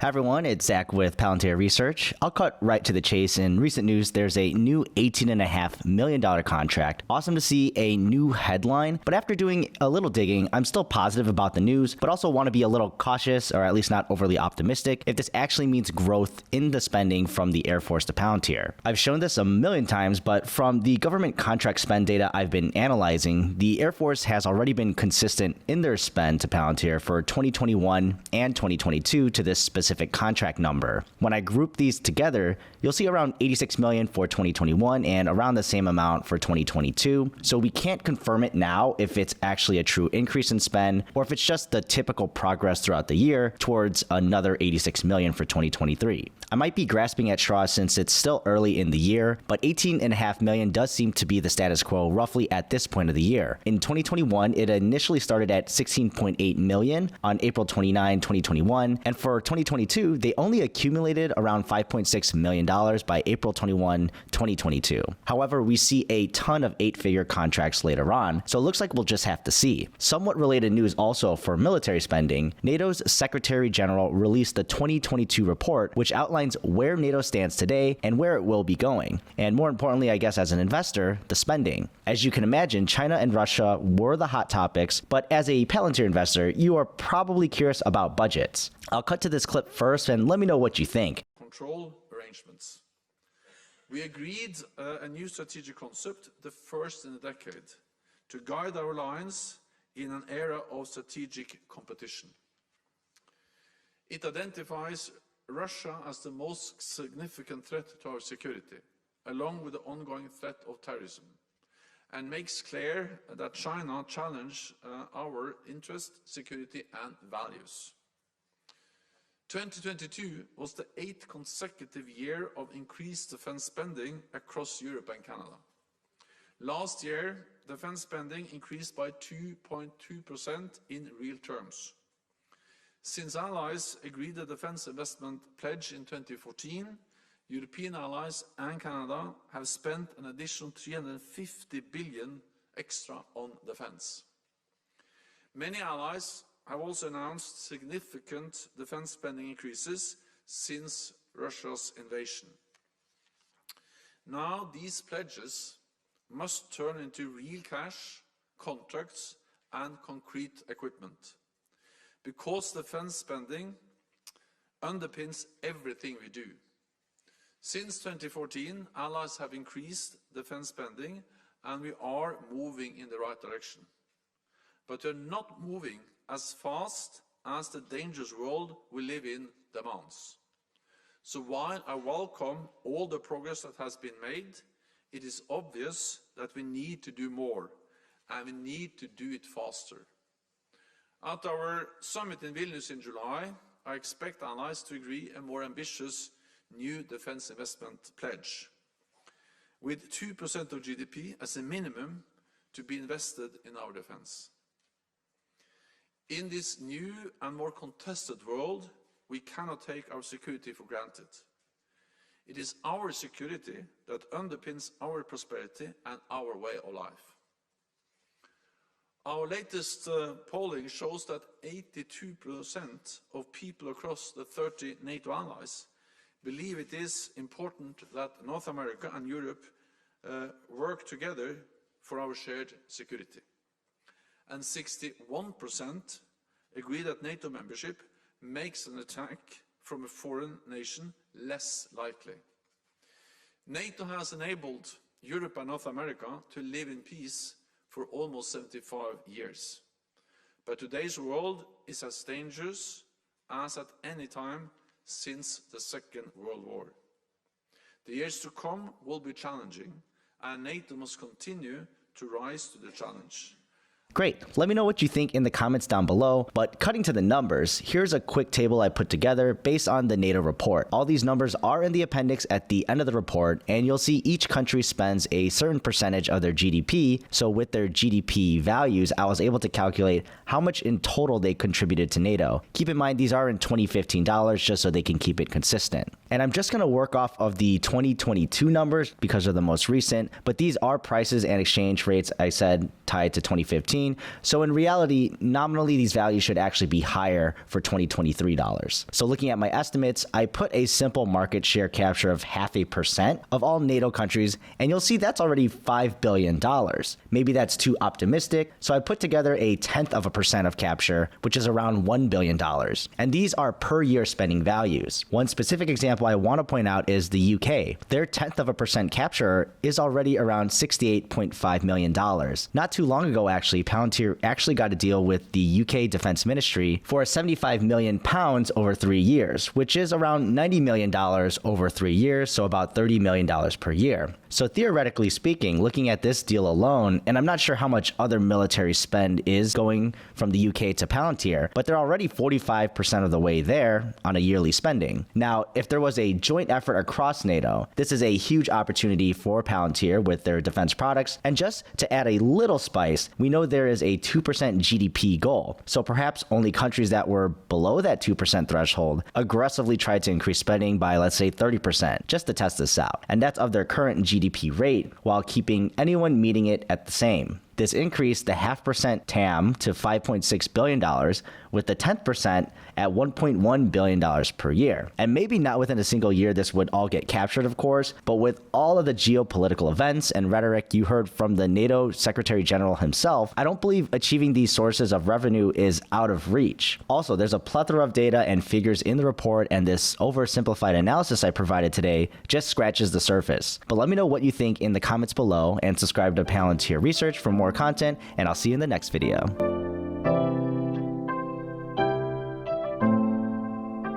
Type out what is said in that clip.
Hi everyone, it's Zach with Palantir Research. I'll cut right to the chase. In recent news, there's a new $18.5 million contract. Awesome to see a new headline, but after doing a little digging, I'm still positive about the news, but also want to be a little cautious, or at least not overly optimistic, if this actually means growth in the spending from the Air Force to Palantir. I've shown this a million times, but from the government contract spend data I've been analyzing, the Air Force has already been consistent in their spend to Palantir for 2021 and 2022 to this specific contract number. When I group these together, you'll see around $86 million for 2021 and around the same amount for 2022. So we can't confirm it now if it's actually a true increase in spend or if it's just the typical progress throughout the year towards another $86 million for 2023. I might be grasping at straws since it's still early in the year, but $18.5 million does seem to be the status quo roughly at this point of the year. In 2021, it initially started at $16.8 million on April 29, 2021, and for 2022, they only accumulated around $5.6 million by April 21, 2022. However, we see a ton of eight-figure contracts later on, so it looks like we'll just have to see. Somewhat related news also for military spending, NATO's Secretary General released the 2022 report, which outlines where NATO stands today and where it will be going. And more importantly, I guess as an investor, the spending. As you can imagine, China and Russia were the hot topics, but as a Palantir investor, you are probably curious about budgets. I'll cut to this clip first and let me know what you think. Control arrangements. We agreed a new strategic concept, the first in a decade, to guide our alliance in an era of strategic competition. It identifies Russia as the most significant threat to our security, along with the ongoing threat of terrorism, and makes clear that China challenges our interest, security, and values. 2022 was the 8th consecutive year of increased defense spending across Europe and Canada. Last year, defense spending increased by 2.2% in real terms. Since allies agreed the defense investment pledge in 2014, European allies and Canada have spent an additional $350 billion extra on defense. Many allies have also announced significant defense spending increases since Russia's invasion. Now these pledges must turn into real cash, contracts, and concrete equipment, because defense spending underpins everything we do. Since 2014, allies have increased defense spending, and we are moving in the right direction. But we're not moving as fast as the dangerous world we live in demands. So while I welcome all the progress that has been made, it is obvious that we need to do more, and we need to do it faster. At our summit in Vilnius in July, I expect allies to agree a more ambitious new defense investment pledge, with 2% of GDP as a minimum to be invested in our defense. In this new and more contested world, we cannot take our security for granted. It is our security that underpins our prosperity and our way of life. Our latest polling shows that 82% of people across the 30 NATO allies believe it is important that North America and Europe work together for our shared security. And 61% agree that NATO membership makes an attack from a foreign nation less likely. NATO has enabled Europe and North America to live in peace for almost 75 years. But today's world is as dangerous as at any time since the Second World War. The years to come will be challenging, and NATO must continue to rise to the challenge. Great. Let me know what you think in the comments down below. But cutting to the numbers, here's a quick table I put together based on the NATO report. All these numbers are in the appendix at the end of the report, and you'll see each country spends a certain percentage of their GDP. So with their GDP values, I was able to calculate how much in total they contributed to NATO. Keep in mind, these are in 2015 dollars just so they can keep it consistent. And I'm just going to work off of the 2022 numbers because they're the most recent, but these are prices and exchange rates, I said, tied to 2015. So in reality, nominally, these values should actually be higher for 2023 dollars. So looking at my estimates, I put a simple market share capture of 0.5% of all NATO countries, and you'll see that's already $5 billion. Maybe that's too optimistic, so I put together a 0.1% of capture, which is around $1 billion. And these are per year spending values. One specific example I want to point out is the UK. Their 0.1% capture is already around $68.5 million. Not too long ago, actually, Palantir actually got a deal with the UK Defense Ministry for £75 million over 3 years, which is around $90 million over 3 years, so about $30 million per year. So theoretically speaking, looking at this deal alone, and I'm not sure how much other military spend is going from the UK to Palantir, but they're already 45% of the way there on a yearly spending. Now, if there was a joint effort across NATO, this is a huge opportunity for Palantir with their defense products. And just to add a little spice, we know there is a 2% GDP goal. So perhaps only countries that were below that 2% threshold aggressively tried to increase spending by, let's say, 30%, just to test this out. And that's of their current GDP rate, while keeping anyone meeting it at the same. This increased the 0.5% TAM to $5.6 billion, with the 10% at $1.1 billion per year. And maybe not within a single year this would all get captured, of course, but with all of the geopolitical events and rhetoric you heard from the NATO Secretary General himself, I don't believe achieving these sources of revenue is out of reach. Also, there's a plethora of data and figures in the report, and this oversimplified analysis I provided today just scratches the surface. But let me know what you think in the comments below, and subscribe to Palantir Research for more content, and I'll see you in the next video.